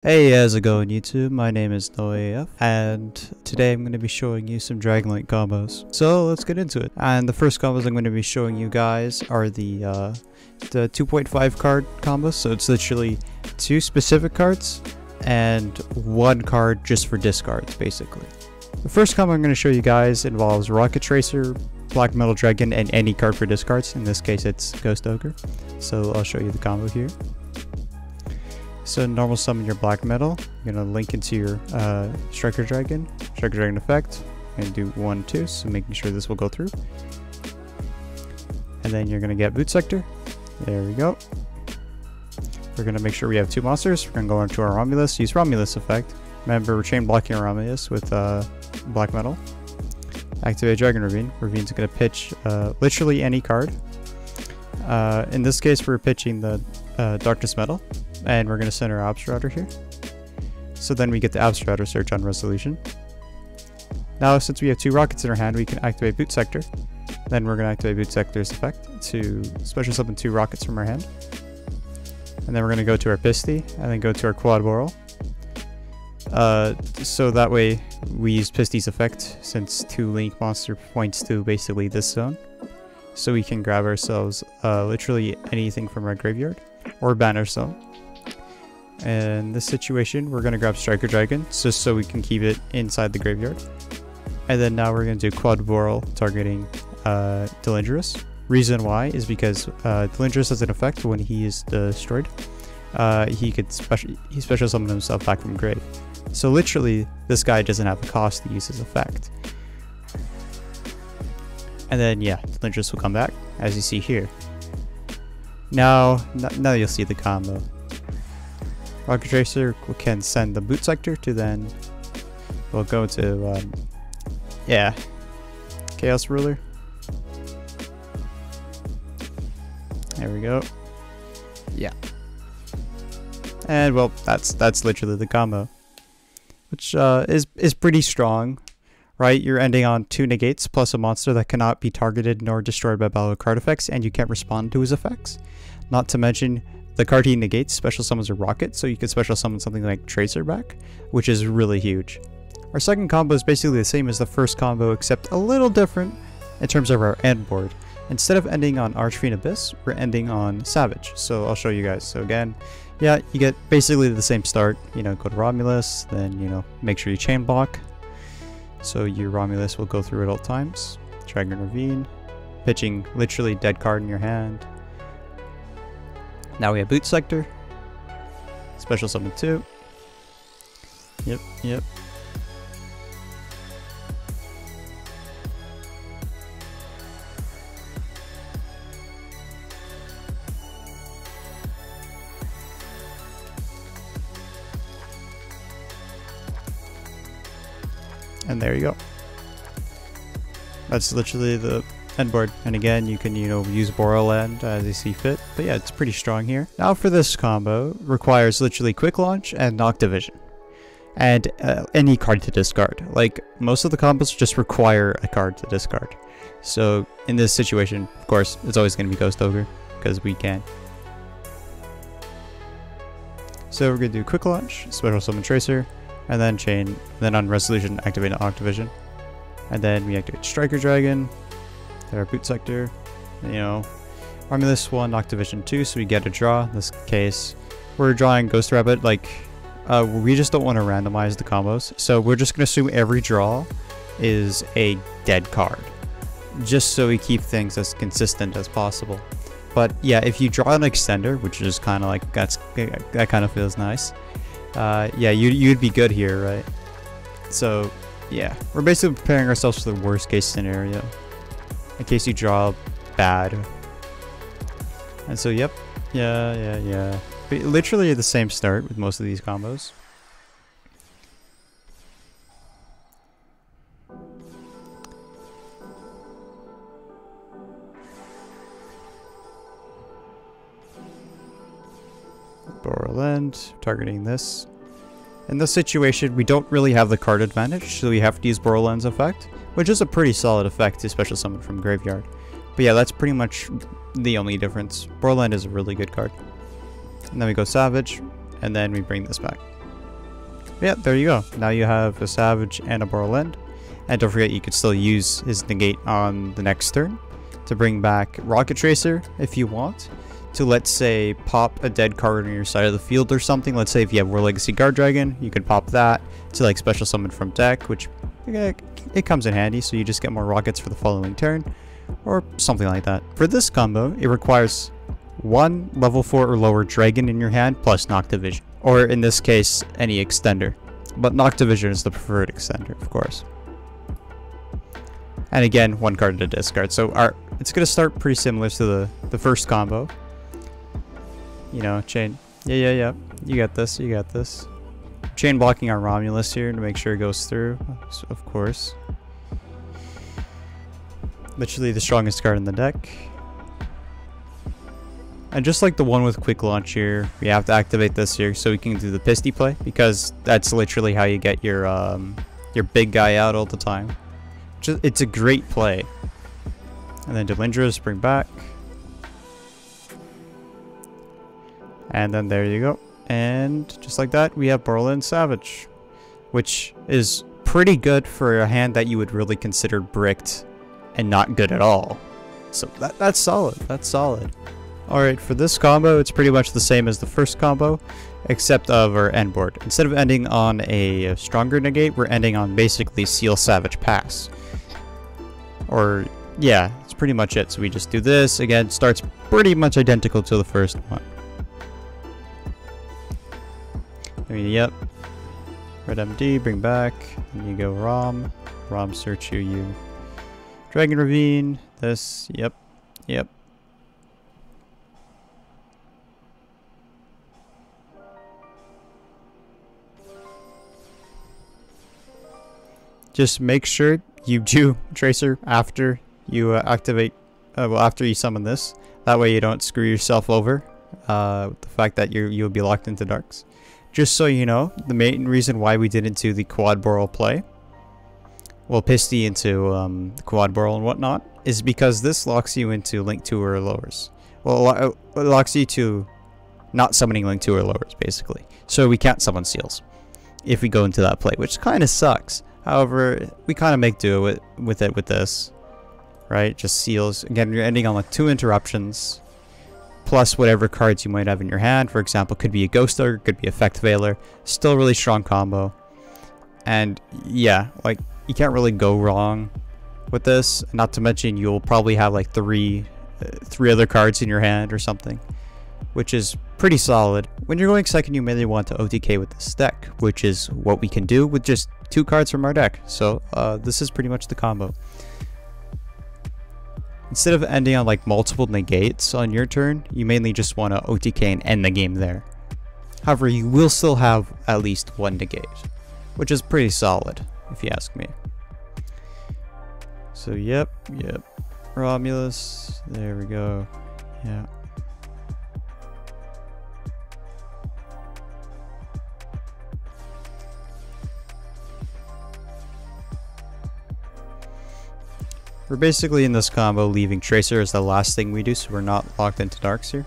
Hey, how's it going YouTube? My name is NoAF, and today I'm going to be showing you some Dragonlight combos. So let's get into it. And the first combos I'm going to be showing you guys are the 2.5 card combos. So it's literally 2 specific cards and 1 card just for discards, basically. The first combo I'm going to show you guys involves Rocket Tracer, Black Metal Dragon, and any card for discards. In this case, it's Ghost Ogre. So I'll show you the combo here. So normal summon your black metal, you're going to link into your Striker Dragon effect, and do 1, 2, so making sure this will go through. And then you're going to get Boot Sector. There we go. We're going to make sure we have 2 monsters. We're going to go into our Romulus, use Romulus effect. Remember, we're chain blocking our Romulus with black metal. Activate Dragon Ravine. Ravine's going to pitch literally any card. In this case, we're pitching the Darkness Metal. And we're going to send our Abosrouter here. So then we get the Abosrouter search on resolution. Now since we have 2 rockets in our hand, we can activate Boot Sector. Then we're going to activate Boot Sector's effect to special summon 2 rockets from our hand. And then we're going to go to our Pisty and then go to our Quad Borrel. So that way we use Pisty's effect since 2 Link monster points to basically this zone. So we can grab ourselves literally anything from our graveyard or ban ourselves. In this situation, we're going to grab Striker Dragon just so we can keep it inside the graveyard. And then now we're going to do Quad Borrel targeting Delindrous. Reason why is because Delindrous has an effect when he is destroyed. He special summon himself back from grave. So literally, this guy doesn't have a cost to use his effect. And then yeah, Delindrous will come back, as you see here. Now you'll see the combo. Rocket Tracer can send the Boot Sector to then we'll go to Chaos Ruler. There we go. Yeah. And well, that's literally the combo, which is pretty strong, right? You're ending on 2 negates plus a monster that cannot be targeted nor destroyed by battle card effects, and you can't respond to his effects. Not to mention the card he negates special summons a Rocket, so you could special summon something like Tracer back, which is really huge. Our second combo is basically the same as the first combo, except a little different in terms of our end board. Instead of ending on Archfiend Abyss, we're ending on Savage. So I'll show you guys. So again, yeah, you get basically the same start. You know, go to Romulus, then, you know, make sure you chain block. So your Romulus will go through at all times. Dragon Ravine, pitching literally dead card in your hand. Now we have Boot Sector. Special summon 2. Yep. And there you go. That's literally the end board. And again, you can, you know, use Borrelend as you see fit. But yeah, it's pretty strong here. Now for this combo, requires literally Quick Launch and Noctovision. And any card to discard. Like, most of the combos just require a card to discard. So in this situation, of course, it's always going to be Ghost Ogre, because we can. So we're going to do Quick Launch, Special Summon Tracer, and then chain, and then on resolution activate Noctovision. And then we activate Striker Dragon, our Boot Sector, you know, Romulus 1, Noctovision 2, so we get a draw. In this case, we're drawing Ghost Rabbit, like, we just don't want to randomize the combos, so we're just going to assume every draw is a dead card, just so we keep things as consistent as possible. But yeah, if you draw an extender, which is kind of like, that kind of feels nice, yeah, you'd be good here, right? So yeah, we're basically preparing ourselves for the worst case scenario, in case you draw bad. And so yep, yeah. But literally the same start with most of these combos. Borrelend, targeting this. In this situation, we don't really have the card advantage, so we have to use Borrelend's effect, which is a pretty solid effect to special summon from graveyard. But yeah, that's pretty much the only difference. Borrelend is a really good card. And then we go Savage, and then we bring this back. Yeah, there you go. Now you have a Savage and a Borrelend. And don't forget, you could still use his negate on the next turn to bring back Rocket Tracer if you want. To, let's say, pop a dead card on your side of the field or something. Let's say if you have War Legacy Guard Dragon, you could pop that to like special summon from deck, which it comes in handy, so you just get more Rockets for the following turn, or something like that. For this combo, it requires one level 4 or lower dragon in your hand plus Noctovision, or in this case, any extender. But Noctovision is the preferred extender, of course. And again, one card to discard. So it's going to start pretty similar to the first combo. You know, chain. Yeah. You got this. You got this. Chain blocking our Romulus here to make sure it goes through, of course. Literally the strongest card in the deck. And just like the one with quick launch here, we have to activate this here so we can do the Pisty play, because that's literally how you get your big guy out all the time. It's a great play. And then Delindras, bring back. And then there you go. And just like that, we have Borrelend Savage, which is pretty good for a hand that you would really consider bricked and not good at all. So that's solid. That's solid. Alright, for this combo, it's pretty much the same as the first combo, except of our end board. Instead of ending on a stronger negate, we're ending on basically Seal Savage Pass. Or, yeah, that's pretty much it. So we just do this. Again, starts pretty much identical to the first one. I mean, yep. Red MD, bring back. And you go Rom. Rom, search you. Dragon Ravine. This. Yep. Just make sure you do Tracer after you activate, after you summon this. That way you don't screw yourself over with the fact that you'll be locked into darks. Just so you know, the main reason why we didn't do the quad Borrel play, well, Pisty into the quad Borrel and whatnot, is because this locks you into Link 2 or lowers. Well, it locks you to not summoning Link 2 or lowers, basically. So we can't summon seals if we go into that play, which kind of sucks. However, we kind of make do with this, right? Just seals. Again, you're ending on like 2 interruptions, plus whatever cards you might have in your hand. For example, could be a Ghost Ogre, could be Effect Veiler. Still really strong combo. And yeah, like you can't really go wrong with this. Not to mention you'll probably have like three other cards in your hand or something, which is pretty solid. When you're going second, you mainly want to OTK with this deck, which is what we can do with just 2 cards from our deck. So this is pretty much the combo. Instead of ending on like multiple negates on your turn, you mainly just want to OTK and end the game there. However, you will still have at least 1 negate, which is pretty solid if you ask me. So yep. Romulus, there we go. Yeah. We're basically in this combo leaving Tracer as the last thing we do, so we're not locked into darks here.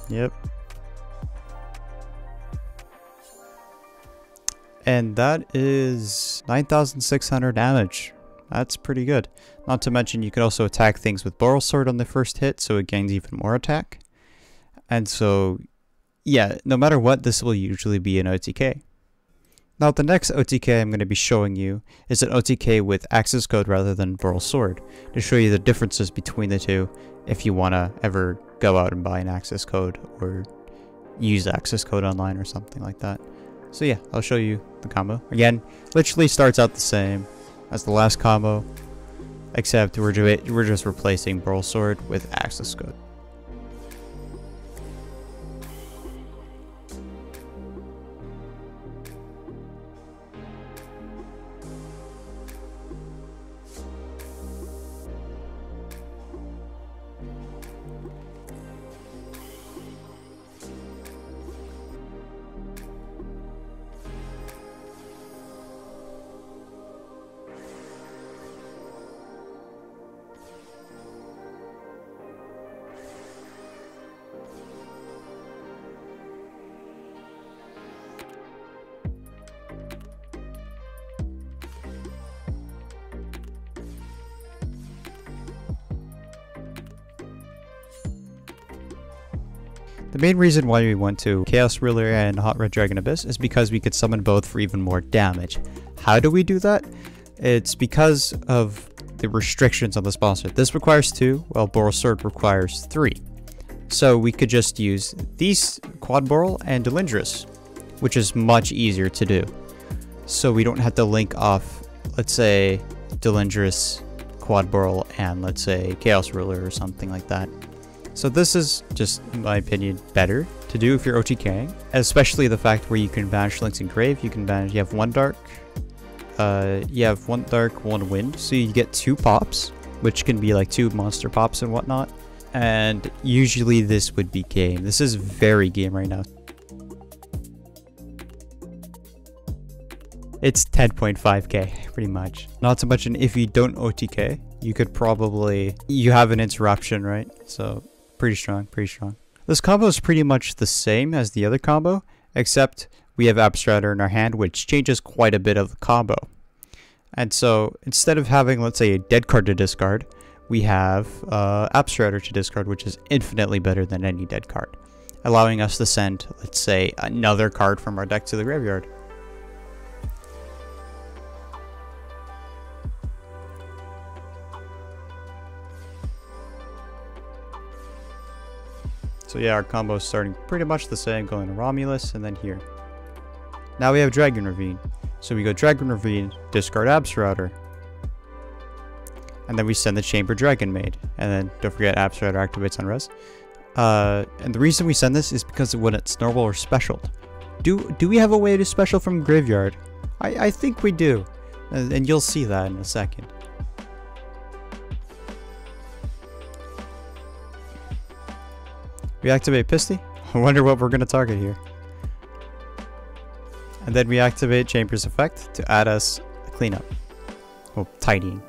Yep. And that is 9,600 damage. That's pretty good. Not to mention you can also attack things with Borrelsword on the first hit, so it gains even more attack. And so, yeah, no matter what, this will usually be an OTK. Now, the next OTK I'm going to be showing you is an OTK with Accesscode rather than Borrelsword, to show you the differences between the two if you want to ever go out and buy an Accesscode or use Accesscode online or something like that. So yeah, I'll show you the combo. Again, literally starts out the same as the last combo, except we're just replacing Borrelsword with Accesscode. The main reason why we went to Chaos Ruler and Hot Red Dragon Abyss is because we could summon both for even more damage. How do we do that? It's because of the restrictions on the sponsor. This requires 2, while Borrelsword requires 3. So we could just use these Quad Borrel and Delindrus, which is much easier to do. So we don't have to link off, let's say, Delindrus, Quad Borrel, and let's say Chaos Ruler or something like that. So this is just, in my opinion, better to do if you're OTKing, especially the fact where you can banish links in grave. You can banish, you have 1 dark, you have 1 dark, 1 wind, so you get 2 pops, which can be like 2 monster pops and whatnot. And usually this would be game. This is very game right now. It's 10.5k pretty much. Not so much an if you don't OTK, you could probably, you have an interruption, right? So pretty strong, pretty strong. This combo is pretty much the same as the other combo, except we have Abosrouter in our hand, which changes quite a bit of the combo. And so instead of having, let's say, a dead card to discard, we have Abosrouter to discard, which is infinitely better than any dead card, allowing us to send, let's say, another card from our deck to the graveyard. So yeah, our combo is starting pretty much the same, going to Romulus and then here. Now we have Dragon Ravine. So we go Dragon Ravine, discard Abosrouter, and then we send the Chamber Dragon Maid. And then don't forget Abosrouter activates on res. And the reason we send this is because when it's normal or specialed. Do we have a way to special from graveyard? I think we do. And you'll see that in a second. We activate Pisty. I wonder what we're going to target here. And then we activate Chamber's Effect to add us a cleanup. Well, tidying.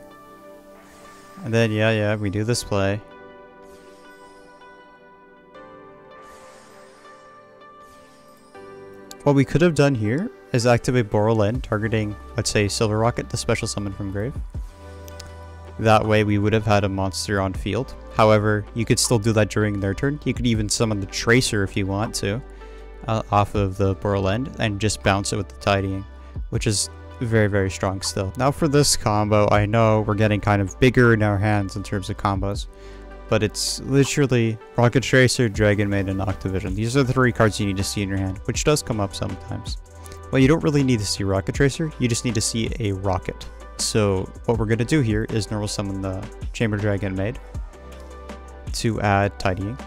And then, yeah, we do this play. What we could have done here is activate Borrelend, targeting, let's say, Silver Rokket, the special summon from grave. That way we would have had a monster on field. However, you could still do that during their turn. You could even summon the Tracer if you want to, off of the Borrelend, and just bounce it with the Tidying, which is very, very strong still. Now for this combo, I know we're getting kind of bigger in our hands in terms of combos, but it's literally Rocket Tracer, Dragon Maid, and Noctovision. These are the 3 cards you need to see in your hand, which does come up sometimes. Well, you don't really need to see Rocket Tracer, you just need to see a Rokket. So what we're going to do here is normal summon the Chamber Dragon Maid to add Tidying.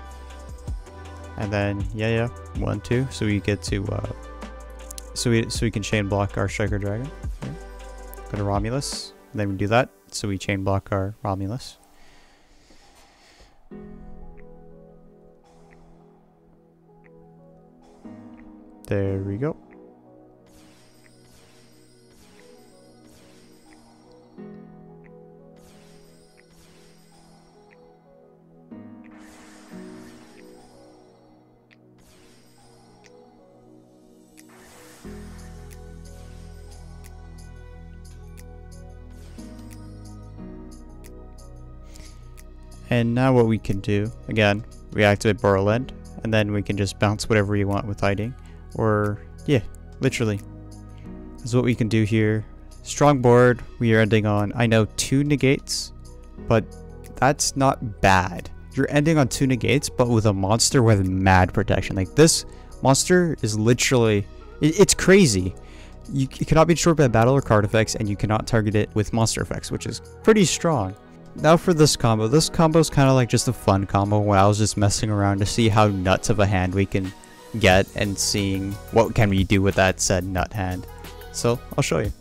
And then, yeah, 1, 2, so we get to, so we can chain block our Striker Dragon. Okay. Go to Romulus, and then we do that, so we chain block our Romulus. There we go. And now what we can do, again, we activate Borrelend, and then we can just bounce whatever you want with hiding. Or, yeah, literally. That's what we can do here. Strong board, we are ending on, I know, 2 negates, but that's not bad. You're ending on 2 negates, but with a monster with mad protection. Like, this monster is literally, it's crazy. You cannot be destroyed by battle or card effects, and you cannot target it with monster effects, which is pretty strong. Now for this combo is kind of like just a fun combo where I was just messing around to see how nuts of a hand we can get and seeing what can we do with that said nut hand. So I'll show you.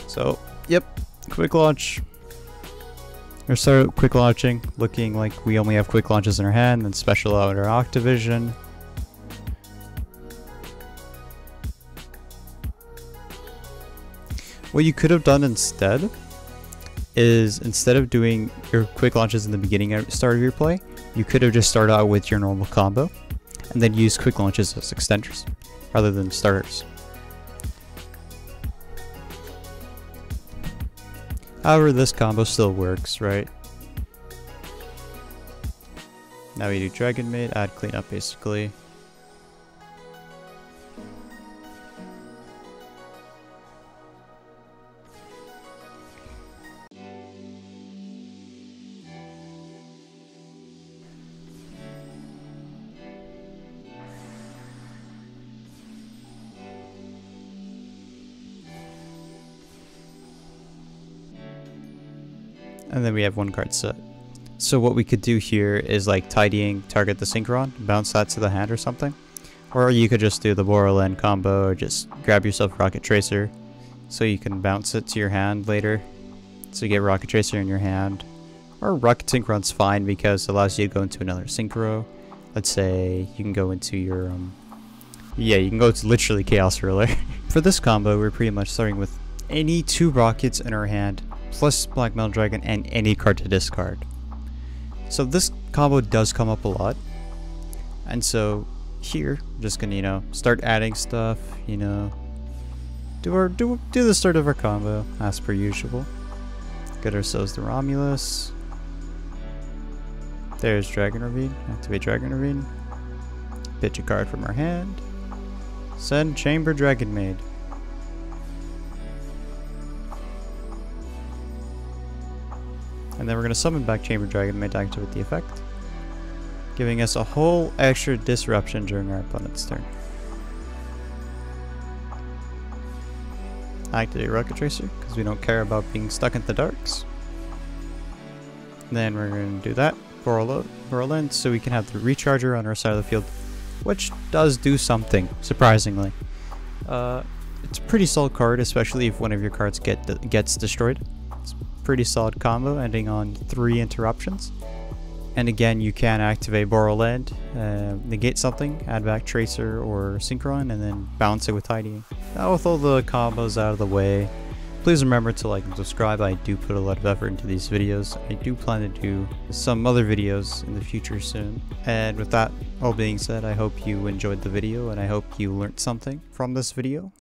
So yep, quick launch. We're start quick launching, looking like we only have quick launches in our hand, then special out our Noctovision. What you could have done instead is, instead of doing your quick launches in the beginning at start of your play, you could have just started out with your normal combo and then use quick launches as extenders rather than starters. However, this combo still works, right? Now we do Dragon Maid, add cleanup basically. And then we have one card set. So what we could do here is like tidying, target the Synchron, bounce that to the hand or something. Or you could just do the Borrelend combo, or just grab yourself Rokket Tracer so you can bounce it to your hand later. So you get Rokket Tracer in your hand. Or Rokket Synchron's fine because it allows you to go into another Synchro. Let's say you can go into your, yeah, you can go to literally Chaos Ruler. For this combo, we're pretty much starting with any 2 Rokkets in our hand, plus Black Metal Dragon and any card to discard. So this combo does come up a lot. And so here, I'm just gonna, you know, start adding stuff, you know, do the start of our combo as per usual. Get ourselves the Romulus. There's Dragon Ravine. Activate Dragon Ravine. Pitch a card from our hand. Send Chamber Dragon Maid. And then we're going to summon back Chamber Dragon Maid to activate the effect, giving us a whole extra disruption during our opponent's turn. Activate Rokket Tracer, because we don't care about being stuck in the darks. And then we're going to do that, Borrelend, so we can have the Recharger on our side of the field, which does do something, surprisingly. It's a pretty solid card, especially if one of your cards gets destroyed. Pretty solid combo, ending on 3 interruptions. And again, you can activate Borrelend, negate something, add back Tracer or Synchron, and then bounce it with tidying. Now with all the combos out of the way, please remember to like and subscribe. I do put a lot of effort into these videos. I do plan to do some other videos in the future soon. And with that all being said, I hope you enjoyed the video and I hope you learned something from this video.